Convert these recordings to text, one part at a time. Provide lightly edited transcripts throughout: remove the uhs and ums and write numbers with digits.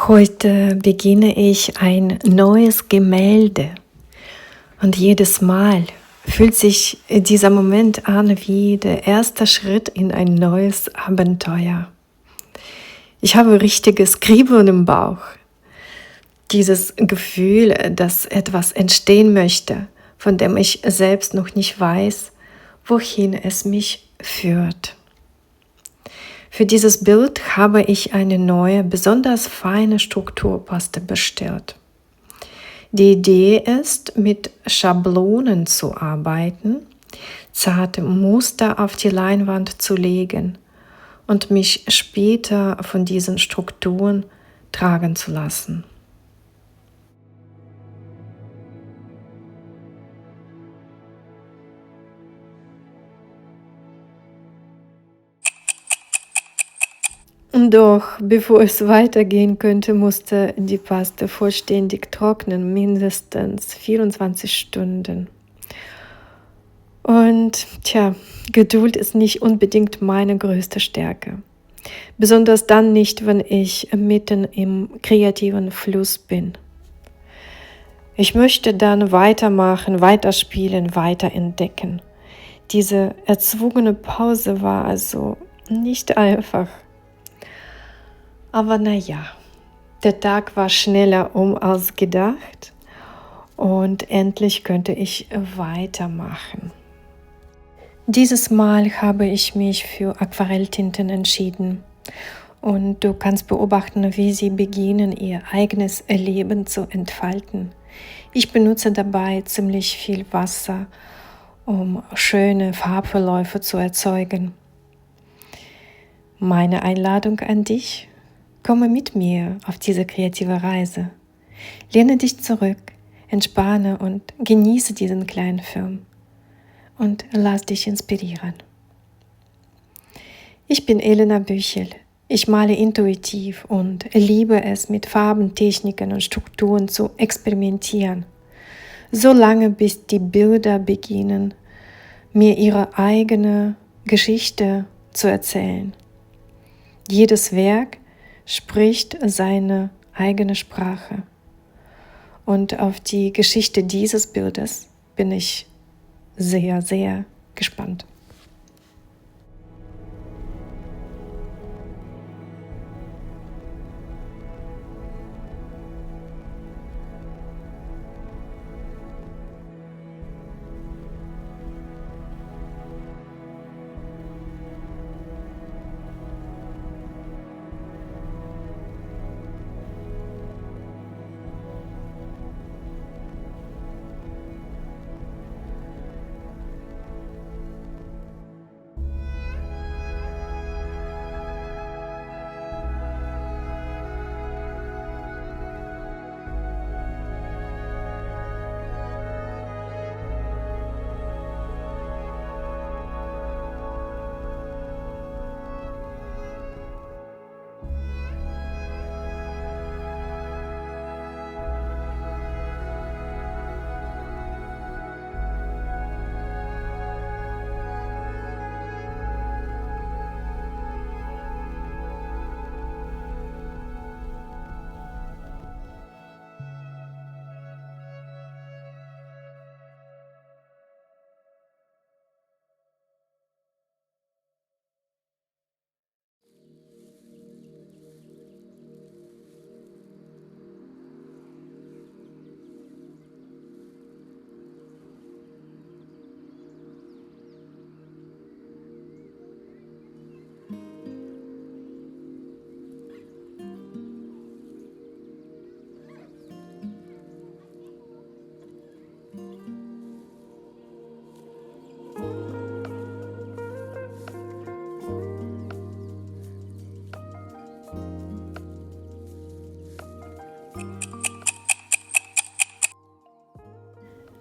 Heute beginne ich ein neues Gemälde und jedes Mal fühlt sich dieser Moment an wie der erste Schritt in ein neues Abenteuer. Ich habe richtiges Kribbeln im Bauch, dieses Gefühl, dass etwas entstehen möchte, von dem ich selbst noch nicht weiß, wohin es mich führt. Für dieses Bild habe ich eine neue, besonders feine Strukturpaste bestellt. Die Idee ist, mit Schablonen zu arbeiten, zarte Muster auf die Leinwand zu legen und mich später von diesen Strukturen tragen zu lassen. Doch bevor es weitergehen könnte, musste die Paste vollständig trocknen, mindestens 24 Stunden. Und Geduld ist nicht unbedingt meine größte Stärke. Besonders dann nicht, wenn ich mitten im kreativen Fluss bin. Ich möchte dann weitermachen, weiterspielen, weiterentdecken. Diese erzwungene Pause war also nicht einfach. Aber der Tag war schneller als gedacht und endlich könnte ich weitermachen. Dieses Mal habe ich mich für Aquarelltinten entschieden und du kannst beobachten, wie sie beginnen, ihr eigenes Leben zu entfalten. Ich benutze dabei ziemlich viel Wasser, um schöne Farbverläufe zu erzeugen. Meine Einladung an dich: Komme mit mir auf diese kreative Reise. Lehne dich zurück, entspanne und genieße diesen kleinen Film und lass dich inspirieren. Ich bin Elena Büchel. Ich male intuitiv und liebe es, mit Farben, Techniken und Strukturen zu experimentieren, solange bis die Bilder beginnen, mir ihre eigene Geschichte zu erzählen. Jedes Werk spricht seine eigene Sprache. Und auf die Geschichte dieses Bildes bin ich sehr, sehr gespannt.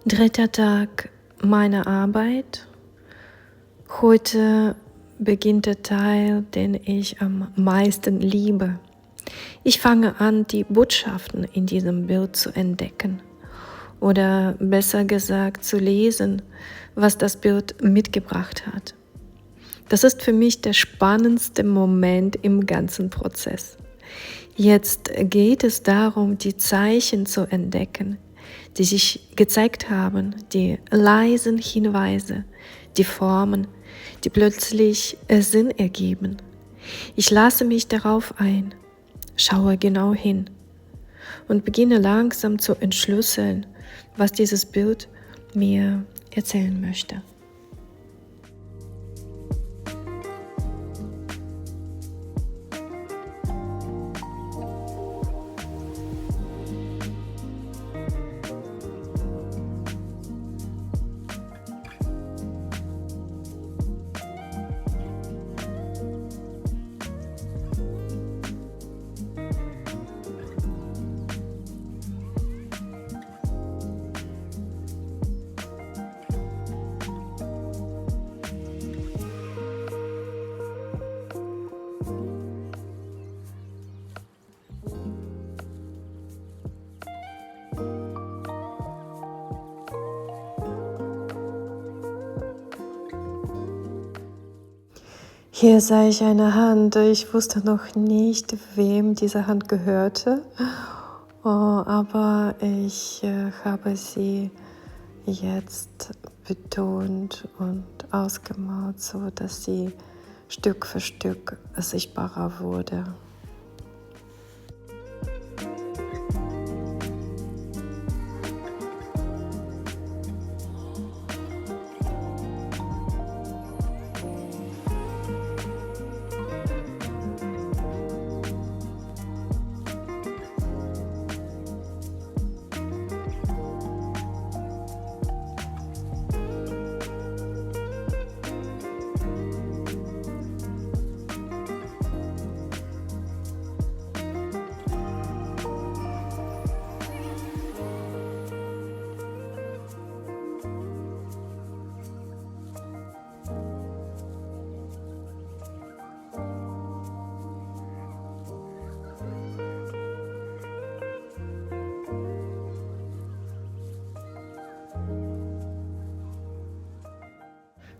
Dritter Tag meiner Arbeit. Heute beginnt der Teil, den ich am meisten liebe. Ich fange an, die Botschaften in diesem Bild zu entdecken. Oder besser gesagt, zu lesen, was das Bild mitgebracht hat. Das ist für mich der spannendste Moment im ganzen Prozess. Jetzt geht es darum, die Zeichen zu entdecken, die sich gezeigt haben, die leisen Hinweise, die Formen, die plötzlich Sinn ergeben. Ich lasse mich darauf ein, schaue genau hin und beginne langsam zu entschlüsseln, was dieses Bild mir erzählen möchte. Hier sah ich eine Hand. Ich wusste noch nicht, wem diese Hand gehörte, aber ich habe sie jetzt betont und ausgemalt, so dass sie Stück für Stück sichtbarer wurde.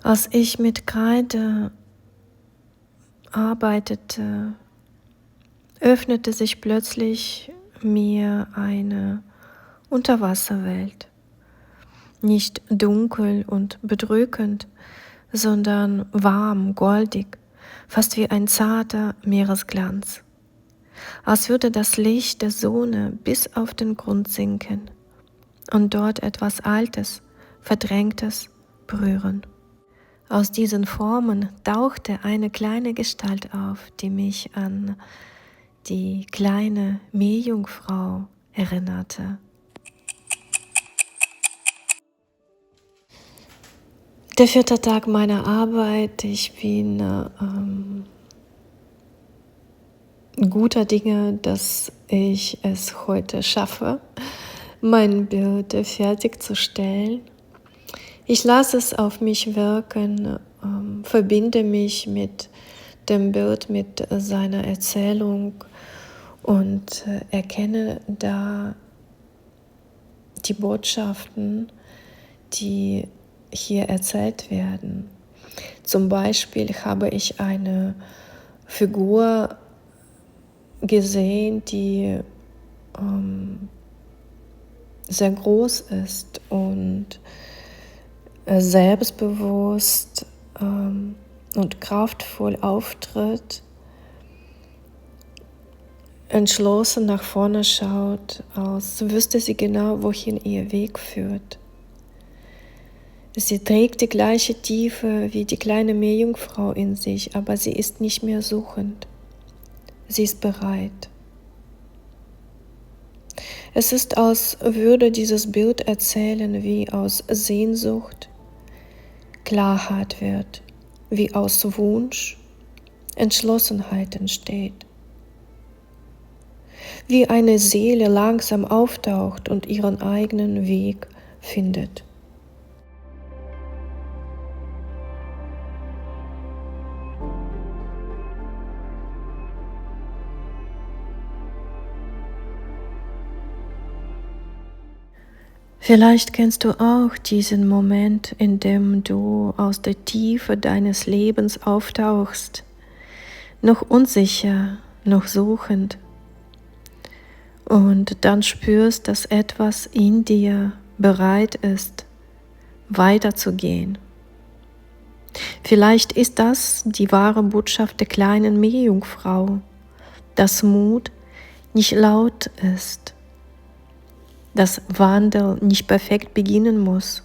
Als ich mit Kreide arbeitete, öffnete sich plötzlich mir eine Unterwasserwelt. Nicht dunkel und bedrückend, sondern warm, goldig, fast wie ein zarter Meeresglanz. Als würde das Licht der Sonne bis auf den Grund sinken und dort etwas Altes, Verdrängtes berühren. Aus diesen Formen tauchte eine kleine Gestalt auf, die mich an die kleine Meerjungfrau erinnerte. Der 4. Tag meiner Arbeit. Ich bin guter Dinge, dass ich es heute schaffe, mein Bild fertigzustellen. Ich lasse es auf mich wirken, verbinde mich mit dem Bild, mit seiner Erzählung und erkenne da die Botschaften, die hier erzählt werden. Zum Beispiel habe ich eine Figur gesehen, die sehr groß ist und selbstbewusst und kraftvoll auftritt, entschlossen nach vorne schaut, als wüsste sie genau, wohin ihr Weg führt. Sie trägt die gleiche Tiefe wie die kleine Meerjungfrau in sich, aber sie ist nicht mehr suchend. Sie ist bereit. Es ist, als würde dieses Bild erzählen, wie aus Sehnsucht Klarheit wird, wie aus Wunsch Entschlossenheit entsteht, wie eine Seele langsam auftaucht und ihren eigenen Weg findet. Vielleicht kennst du auch diesen Moment, in dem du aus der Tiefe deines Lebens auftauchst, noch unsicher, noch suchend, und dann spürst, dass etwas in dir bereit ist, weiterzugehen. Vielleicht ist das die wahre Botschaft der kleinen Meerjungfrau, dass Mut nicht laut ist, dass Wandel nicht perfekt beginnen muss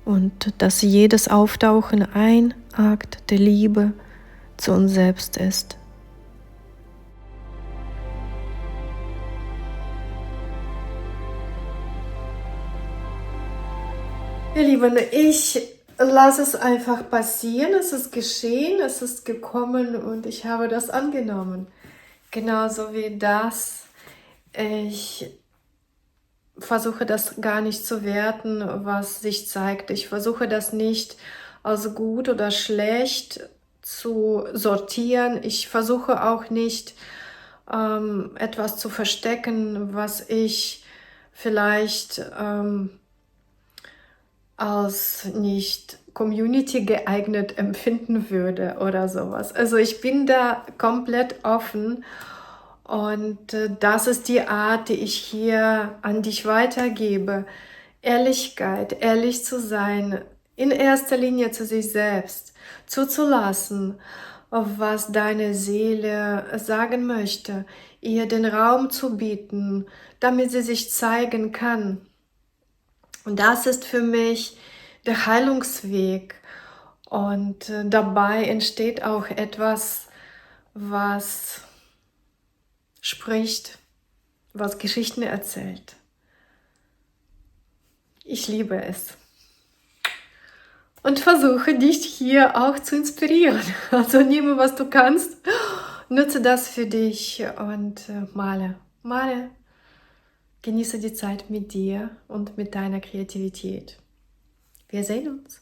und dass jedes Auftauchen ein Akt der Liebe zu uns selbst ist. Ihr Lieben, ich lasse es einfach passieren. Es ist geschehen, es ist gekommen und ich habe das angenommen. Genauso wie das. Ich versuche das gar nicht zu werten, was sich zeigt. Ich versuche das nicht als gut oder schlecht zu sortieren. Ich versuche auch nicht etwas zu verstecken, was ich vielleicht als nicht Community geeignet empfinden würde oder sowas. Also ich bin da komplett offen und das ist die Art, die ich hier an dich weitergebe. Ehrlichkeit, ehrlich zu sein, in erster Linie zu sich selbst, zuzulassen, was deine Seele sagen möchte, ihr den Raum zu bieten, damit sie sich zeigen kann. Und das ist für mich der Heilungsweg. Und dabei entsteht auch etwas, was spricht, was Geschichten erzählt. Ich liebe es. Und versuche dich hier auch zu inspirieren. Also nehme, was du kannst, nutze das für dich und male. Male. Genieße die Zeit mit dir und mit deiner Kreativität. Wir sehen uns.